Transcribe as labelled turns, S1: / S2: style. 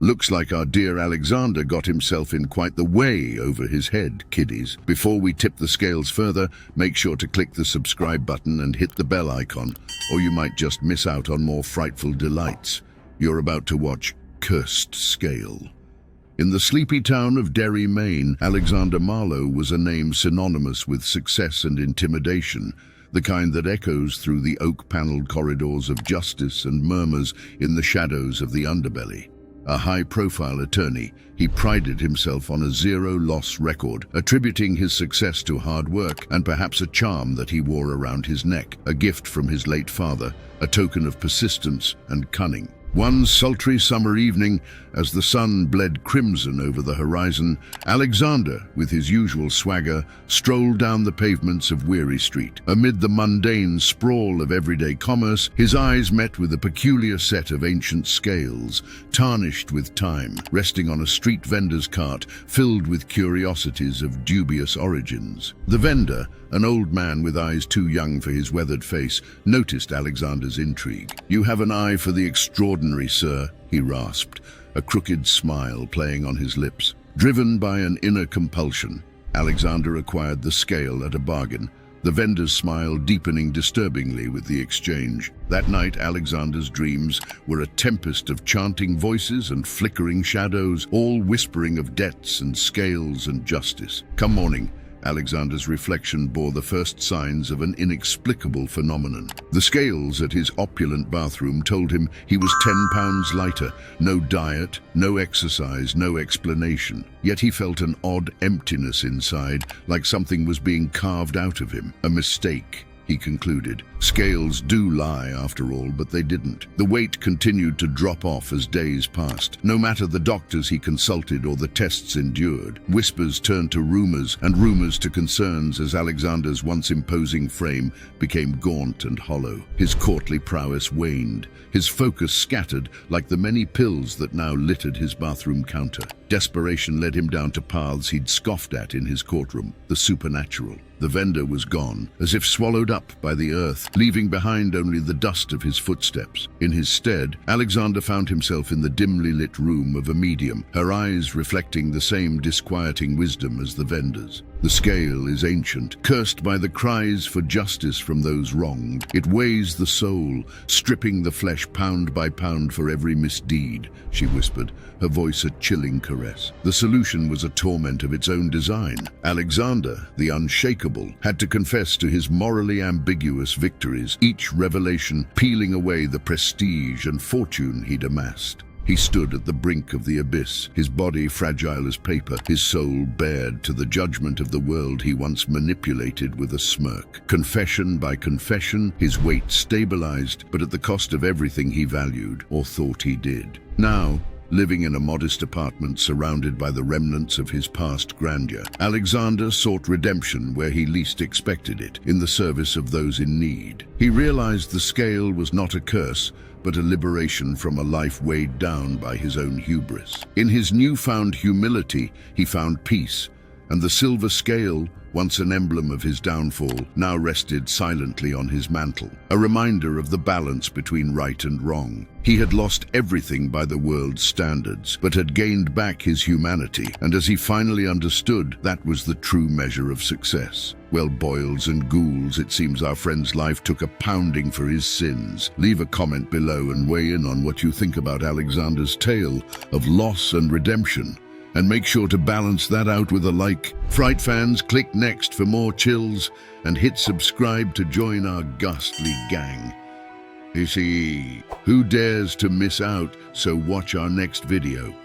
S1: Looks like our dear Alexander got himself in quite the way over his head, kiddies. Before we tip the scales further, make sure to click the subscribe button and hit the bell icon, or you might just miss out on more frightful delights. You're about to watch Cursed Scale. In the sleepy town of Derry, Maine, Alexander Marlowe was a name synonymous with success and intimidation, the kind that echoes through the oak-paneled corridors of justice and murmurs in the shadows of the underbelly. A high-profile attorney, he prided himself on a zero-loss record, attributing his success to hard work and perhaps a charm that he wore around his neck, a gift from his late father, a token of persistence and cunning. One sultry summer evening, as the sun bled crimson over the horizon, Alexander, with his usual swagger, strolled down the pavements of Weary Street. Amid the mundane sprawl of everyday commerce, his eyes met with a peculiar set of ancient scales, tarnished with time, resting on a street vendor's cart filled with curiosities of dubious origins. The vendor, an old man with eyes too young for his weathered face, noticed Alexander's intrigue. "You have an eye for the extraordinary, sir," he rasped, a crooked smile playing on his lips. Driven by an inner compulsion, Alexander acquired the scale at a bargain, the vendor's smile deepening disturbingly with the exchange. That night, Alexander's dreams were a tempest of chanting voices and flickering shadows, all whispering of debts and scales and justice. Come morning, Alexander's reflection bore the first signs of an inexplicable phenomenon. The scales at his opulent bathroom told him he was 10 pounds lighter. No diet, no exercise, no explanation. Yet he felt an odd emptiness inside, like something was being carved out of him. A mistake, he concluded. Scales do lie, after all, but they didn't. The weight continued to drop off as days passed. No matter the doctors he consulted or the tests endured, whispers turned to rumors and rumors to concerns as Alexander's once imposing frame became gaunt and hollow. His courtly prowess waned, his focus scattered like the many pills that now littered his bathroom counter. Desperation led him down to paths he'd scoffed at in his courtroom, the supernatural. The vendor was gone, as if swallowed up by the earth, leaving behind only the dust of his footsteps. In his stead, Alexander found himself in the dimly lit room of a medium, her eyes reflecting the same disquieting wisdom as the vendor's. The scale is ancient, cursed by the cries for justice from those wronged. It weighs the soul, stripping the flesh pound by pound for every misdeed, she whispered, her voice a chilling caress. The solution was a torment of its own design. Alexander, the unshakable, had to confess to his morally ambiguous victories, each revelation peeling away the prestige and fortune he'd amassed. He stood at the brink of the abyss, his body fragile as paper, his soul bared to the judgment of the world he once manipulated with a smirk. Confession by confession, his weight stabilized, but at the cost of everything he valued, or thought he did. Now, living in a modest apartment surrounded by the remnants of his past grandeur, Alexander sought redemption where he least expected it, in the service of those in need. He realized the scale was not a curse, but a liberation from a life weighed down by his own hubris. In his newfound humility, he found peace, and the silver scale, once an emblem of his downfall, now rested silently on his mantle, a reminder of the balance between right and wrong. He had lost everything by the world's standards, but had gained back his humanity, and as he finally understood, that was the true measure of success. Well, boils and ghouls, it seems our friend's life took a pounding for his sins. Leave a comment below and weigh in on what you think about Alexander's tale of loss and redemption. And make sure to balance that out with a like. Fright fans, click next for more chills and hit subscribe to join our ghastly gang. You see, who dares to miss out? So watch our next video.